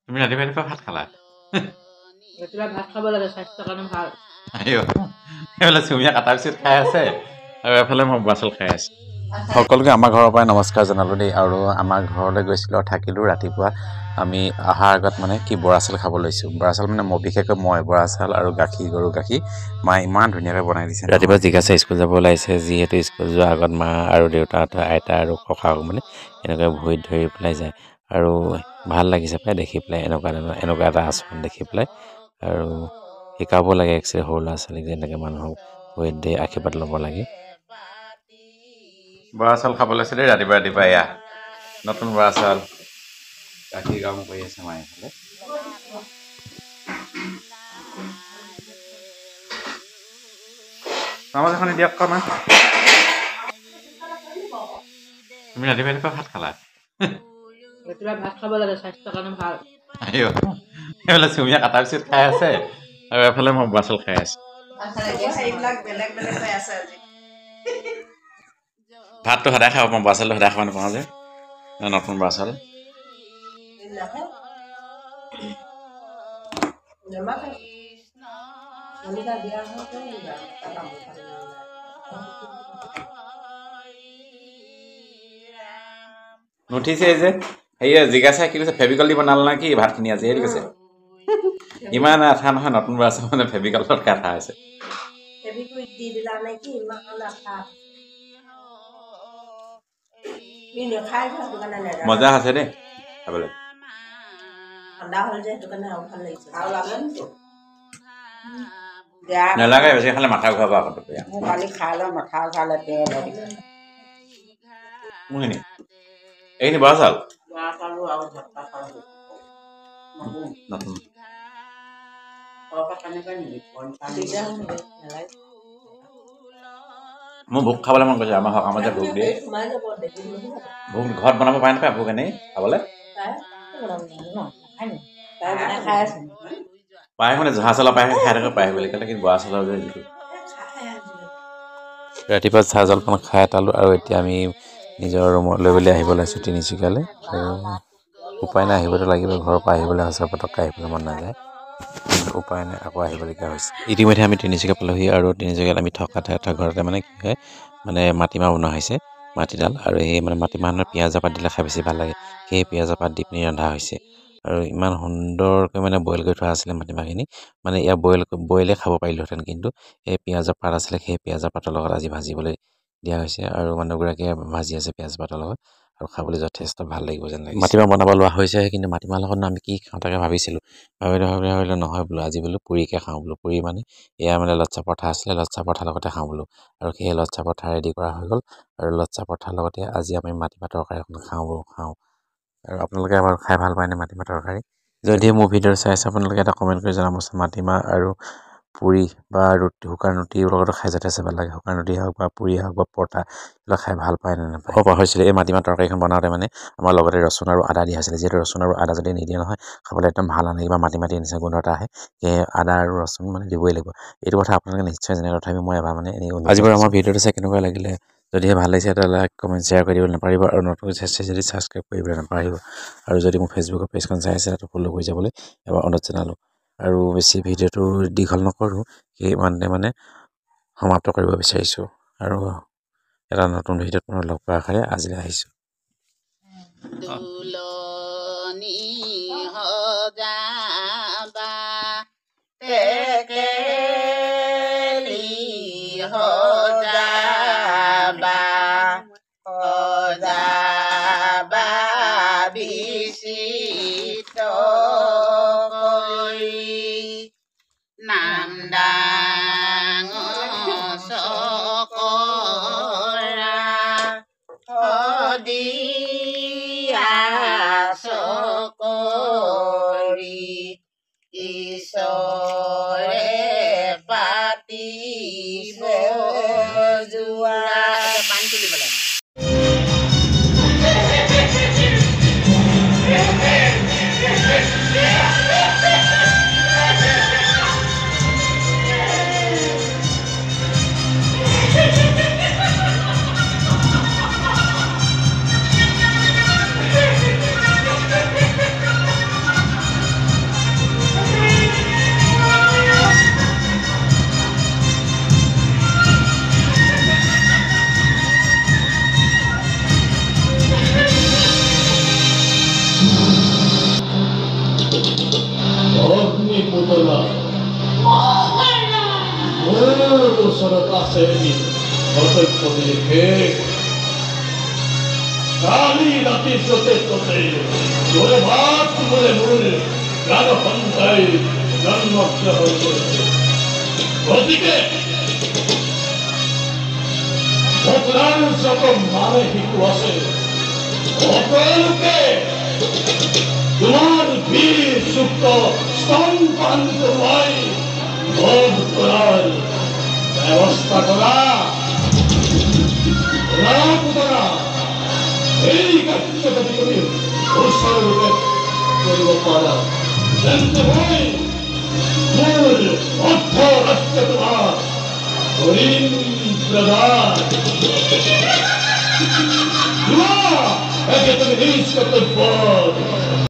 তুমি ৰাতিপুৱা ভাত খালা? ৰাতিপুৱা ভাত খাব লাগে, স্বাস্থ্যৰ কাৰণে ভাল। এইফালে চুমিয়া কাটাৰ পিছত খাই আছে আৰু এফালে মই বৰা চাউল খাই আছো। সকলোকে আমাৰ ঘৰৰ পৰাই নমস্কাৰ জনালো দেই। আৰু আমাৰ ঘৰলৈ গৈছিলোঁ আৰু থাকিলোঁ। ৰাতিপুৱা আমি অহাৰ আগত মানে কি বৰা চাউল খাব লৈছোঁ। বৰা চাউল মানে বিশেষকৈ মই বৰা চাউল আৰু গাখীৰ, গৰু গাখীৰ মায়ে ইমান ধুনীয়াকৈ বনাই দিছে। ৰাতিপুৱা জিজ্ঞাসা স্কুল যাব ওলাইছে, যিহেতু স্কুল যোৱাৰ আগত মা আৰু দেউতা, আইতা আৰু ককাক মানে এনেকৈ ভৰিত ধৰি পেলাই যায়। আৰু ভাল লাগিছে প্ৰায় দেখি পেলাই এনেকুৱা এটা আচৰণ দেখি পেলাই। আৰু শিকাব লাগে একচুৱেলি সৰু ল'ৰা ছোৱালীক যেনেকৈ মানুহক ভৰিত দি আশীৰ্বাদ ল'ব লাগে। বৰা চাউল খাব লৈছে দেই ৰাতিপুৱা এয়া নতুন বৰা চাউল। গাখীৰ গৰম কৰি আছে মায়ে ফালে। চামুচ এখন দিয়ক কমা। তুমি ৰাতিপুৱা ভাত খালা? ৰাতিপুৱা ভাত খাব লাগে, স্বাস্থ্যৰ কাৰণে ভাল। এইফালে চুমিয়া কাটাৰ পিছত খাই আছে আৰু এফালে মই বৰা চাউল খাই আছো। ভাতটো সদায় খাব পাওঁ, বৰা চাউলটো সদায় খাব নাপাওঁ যে নতুন বৰা চাউল। নুঠিছে যে হেৰিয়ে জিজ্ঞাসাই কি কৈছে, ফেভিকল দি বনালে নে কি ভাতখিনি আজি সেইটো কৈছে। ইমান আঠা নহয়, নতুন বৰা চাউল মানে ফেভিকলত আঠা আছে। মজা আছে দেই খাবলৈ। নালাগে বেছি খালে মাথা ঘূৰাব আকৌ। কালি খাই লওঁ, মাথা উঠালে মোৰখিনি এইখিনি বৰা চাউল নতুন। মোৰ ভোগ খাবলৈ মন গৈছে। আমাৰ সকামত যে ভোগ দিয়ে, ভোগ ঘৰত বনাব পাৰে নাপায় ভোগ এনেই খাবলৈ পায় মানে জহা চাউলৰ পায়হে খাই থাকে পায় বুলি ক'লে, কিন্তু বৰা চাউলৰ যে যিটো ৰাতিপুৱা চাহ জলপান খাই এটালোঁ। আৰু এতিয়া আমি নিজৰ ৰুমলৈ বুলি আহিব লৈছোঁ তিনিচুকীয়ালৈ। আৰু উপায় নাই, আহিবতো লাগিব, ঘৰৰ পৰা আহিবলৈ হৈছে, পটককৈ আহিবলৈ মন নাযায়, কিন্তু উপায় নাই, আকৌ আহিবলগীয়া হৈছে। ইতিমধ্যে আমি তিনিচুকীয়া পালোহি। আৰু তিনিচুকীয়াত আমি থকা ঘৰতে মানে কি হয়, মানে মাটিমাহ বনোৱা হৈছে, মাটিদাল। আৰু সেই মানে মাটিমাহৰ পিঁয়াজৰ পাত দিলে খাই বেছি ভাল লাগে, সেই পিঁয়াজৰ পাত দি পিনি ৰন্ধা হৈছে। আৰু ইমান সুন্দৰকৈ মানে বইল কৰি থোৱা আছিলে মাটিমাহখিনি, মানে ইয়াত বইলে খাব পাৰিলোহেঁতেন, কিন্তু এই পিঁয়াজৰ পাত আছিলে, সেই পিঁয়াজৰ পাতৰ লগত আজি ভাজিবলৈ দিয়া হৈছে। আৰু মানুহগৰাকীয়ে ভাজি আছে পিঁয়াজ পাতৰ লগত, আৰু খাবলৈ যথেষ্ট ভাল লাগিব যেন লাগিছে। মাটিমাহ বনাব লোৱা হৈছে, কিন্তু মাটিমাহ লগত আমি কি খাওঁ তাকে ভাবিছিলোঁ। ভাবিলে নহয় বোলো, আজি বোলো পুৰিকে খাওঁ বোলো। পুৰি মানে এয়া মানে লচ্ছা পৰঠা আছিলে, লচ্ছা পৰঠাৰ লগতে খাওঁ বোলো। আৰু সেই লচ্ছা পৰঠা ৰেডি কৰা হৈ গ'ল। আৰু লচ্ছা পৰঠাৰ লগতে আজি আমি মাটিমাহ তৰকাৰী এখন খাওঁ। আৰু আপোনালোকে এবাৰ খাই ভাল পায়নে মাটিমাহ তৰকাৰী? যদি মোৰ ভিডিঅ' চাই আছে আপোনালোকে এটা কমেণ্ট কৰি জনাবচোন। মাটিমাহ আৰু পুৰি বা শুকান ৰুটিৰ লগতো খাই যথেষ্ট ভাল লাগে। শুকান ৰুটি হওক বা পুৰি হওক বা পৰঠা, এইবিলাক খাই ভাল পায় নে নাপায়? পাহৰিছিলোঁ, এই মাটিমাহ তৰকাৰীখন বনাওঁতে মানে আমাৰ লগতে ৰচুন আৰু আদা দিয়া হৈছিলে। যিহেতু ৰচুন আৰু আদা যদি নিদিয়ে নহয়, খাবলৈ একদম ভাল নালাগে বা মাটি নিচিনা গোন্ধ এটা আহে। সেয়ে আদা আৰু ৰচুন মানে দিবই লাগিব। এইটো কথা আপোনালোকে নিশ্চয় জানে, তথাপি মই এবাৰ মানে এনেই আজি বাৰু আমাৰ ভিডিঅ'টো চাই কেনেকুৱা লাগিলে, যদিহে ভাল লাগিছে এটা লাইক কমেণ্ট শ্বেয়াৰ কৰি দিবলৈ নাপাহৰিব। আৰু নতুনকৈ চাইছে যদি ছাবস্ক্ৰাইব কৰিবলৈ নাপাহৰিব। আৰু যদি মোৰ ফেচবুকৰ পেজখন চাই আছে তাতো ফ'ল' কৰি যাবলৈ এবাৰ অনুৰোধ জনালোঁ। আৰু বেছি ভিডিঅ'টো দীঘল নকৰোঁ, সেই মানে সমাপ্ত কৰিব বিচাৰিছোঁ। আৰু এটা নতুন ভিডিঅ'ত পুনৰ লগ পোৱাৰ আশাৰে আজিলৈ আহিছোঁ। দুলনি সজাবা টেকেলি সজাবা বিচিত কৰি নাম ডাঙৰ চকৰা শদিয়া চকৰি ঈশ্বৰে পাতিব না মোৰ ওচৰত আছে কৰ্তব্য লিখে কালি ৰাতি য'তে ত'তে মোৰে ভাত মোৰে মোৰ গান সন্ধাই জন্মগ্ৰহ কৰিছে গতিকে বতৰাৰ যত মানে শিশু আছে সকলোকে তোমাৰ বীৰ যুক্ত স্তম্ভান কৰোৱাই বধ কৰাৰ ব্যৱস্থা কৰা পুতৰা এই কাৰ্য যদি তুমি সুচাৰুৰূপে কৰিব পাৰা তেন্তে মই মোৰ অৰ্থ ৰাজ্য তোমাৰ কৰিম প্ৰদান একে তুমি নিজ কৰ্তব্য